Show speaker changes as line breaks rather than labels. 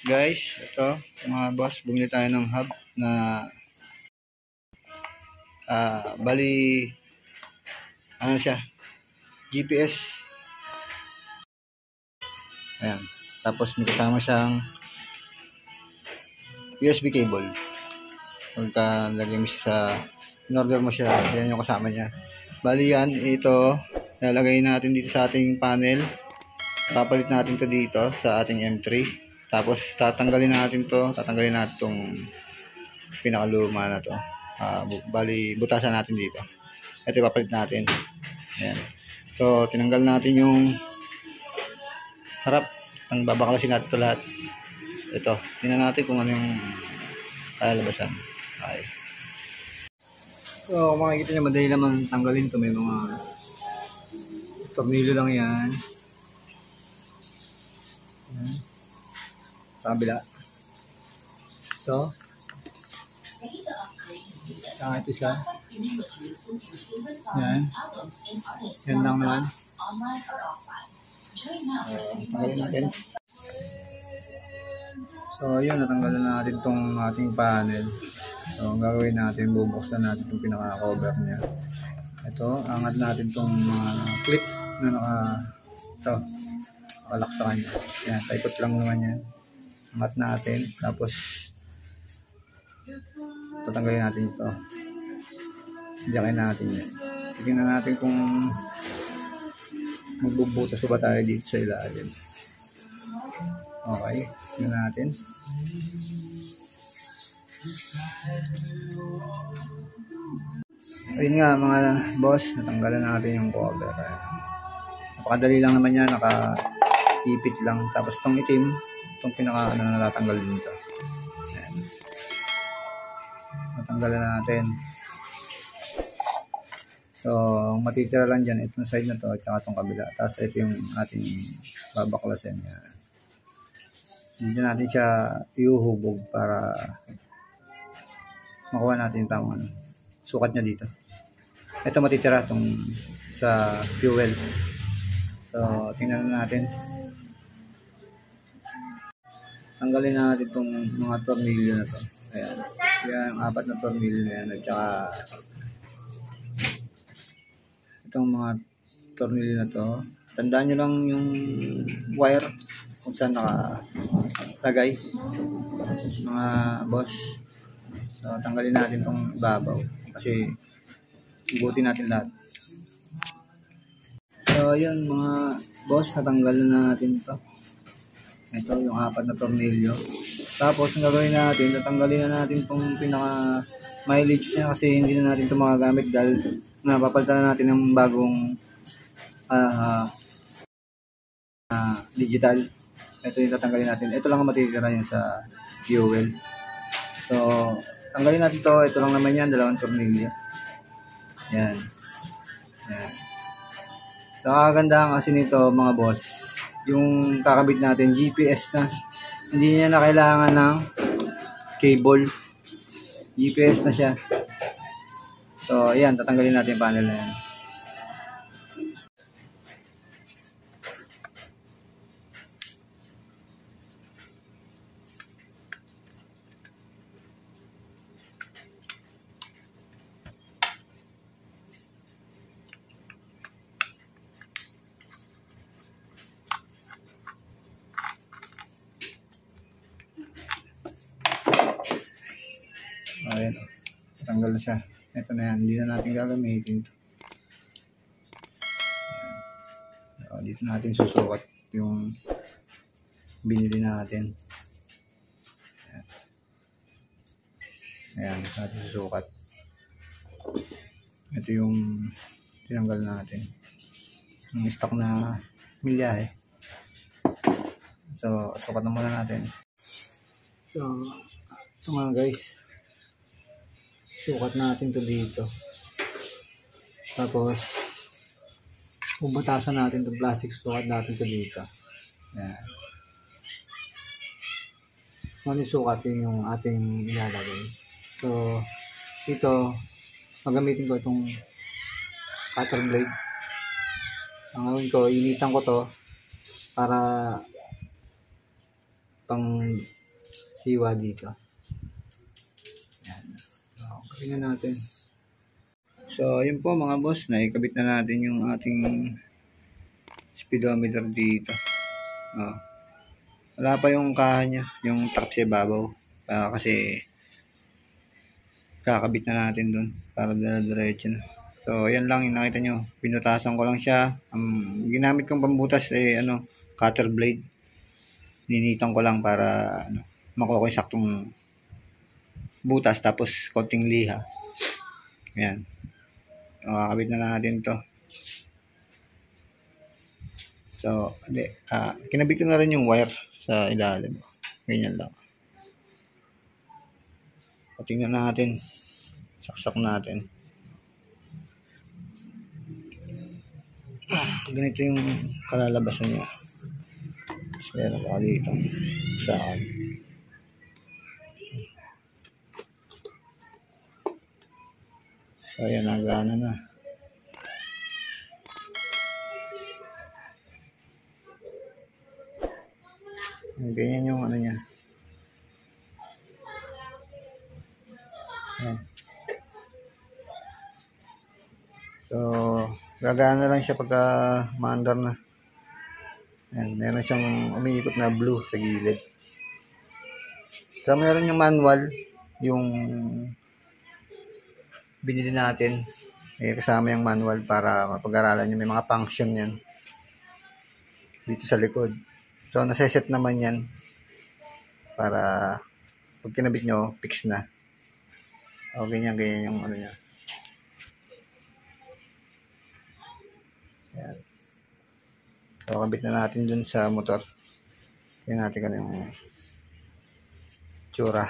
Guys, ito mga boss, bumili tayo ng hub na bali ano siya, GPS. Ayan. Tapos may kasama siyang USB cable. Pagka lagay mo siya sa in-order mo siya, yan yung kasama niya. Bali yan, ito lalagay natin dito sa ating panel. Papalit natin to dito sa ating M3. Tapos tatanggalin natin tong pinakaluma na to. Bali butasan natin dito. Ito ipapalit natin. Ayan. So tinanggal natin yung harap. Ang babaklasin natin ito lahat. Ito, tingnan natin kung ano yung lalabasan. Okay. So makikita nyo, madali naman tanggalin to. May mga tornilyo lang yan. Ayan. Sa kabila. Ito. Ito siya. Yan. Yan lang naman. Tanggalin natin. So yun, natanggalan natin itong ating panel. So ang gagawin natin, bubuksan natin itong pinaka-cover niya. Ito, angat natin itong clip na nakalak sa kanya. Yan, taikot lang naman yan. Angat natin, tapos tatanggalin natin ito. Diyakin natin yan. Tignan natin kung magbubutas pa ba tayo dito sa ilalim. Okay, tignan natin. Ayun nga mga boss, natanggalan natin yung cover. Napakadali lang naman yan, naka-ipit lang. Tapos itong itim, itong pinaka natatanggal dito. Ayan. Natanggalan natin. So matitira lang dyan itong side na to at saka itong kabila. Tapos ito yung ating babaklasin. Hindi natin siya iuhubog para makuha natin yung tamang sukat niya dito. Ito matitira itong sa fuel. So tingnan natin. Tanggalin natin itong mga tornilyo na to. Ayan. Yan, 4 na tornilyo na yan. At saka itong mga tornilyo na to. Tandaan nyo lang yung wire kung saan nakalagay. Mga boss. So tanggalin natin itong babaw. Kasi ibutin natin lahat. So yun mga boss, natanggal na natin ito. Ito yung 4 na tornilyo. Tapos ang gagawin natin, tatanggalin na natin itong pinaka mileage niya kasi hindi na natin ito magagamit dahil napapalitan na natin ng bagong digital. Ito yung tatanggalin natin. Ito lang ang matitira yun sa fuel. So tanggalin natin ito. Ito lang naman yan, 2 tornilyo. Yan. Yan. So kagandahan kasi nito mga boss, yung kakabit natin GPS na, hindi niya na kailangan ng cable. GPS na siya. So ayan, tatanggalin natin yung panel na yan. Ayan, tanggal na siya. Ito na yan, hindi na natin gagamitin ito. So, dito natin susukat yung binili natin. Ayan, natin susukat. Ito yung tinanggal natin. Yung stock na milyahe. So, sukat na muna natin. So, ito mga guys. Sukat natin to dito. Tapos bubutasan natin itong plastic, sukat natin to dito. Yan. Kung sukat yun yung ating ilalagay. So dito magamitin ko itong cutter blade. Ang gawin ko, initan ko to para pang hiwa dito. Yan. So, kapit na natin. So, ayun po mga boss, naikabit na natin yung ating speedometer dito. Wala pa yung kaha niya, yung takip sa ibabaw. Kasi kakabit na natin dun para diretso na. So, yan lang yung nakita nyo. Pinutasan ko lang siya. Ginamit kong pambutas cutter blade. Ninitan ko lang para makuha ko yung saktong butas tapos konting liha. Ayan. Kakabit na natin to. So, kinabit ko na rin yung wire sa ilalim. Ganyan lang. Tingnan natin. Saksak natin. Ganito yung kalalabasan niya. So, meron ako dito saan. So, ayan, nagana na. Ganyan yung niya. Ayan. So, gagana lang siya pagka maandar na. Ayan, meron siyang umiikot na blue sa gilid. So, meron yung manual, yung binili natin. Kasama yung manual para mapag-aralan nyo. May mga function yan dito sa likod. So, naseset naman yan para pag kinabit nyo, fix na. Okay niya, ganyan yung niya. Ayan. So, kabit na natin dun sa motor. Tingnan natin kung yung tsura.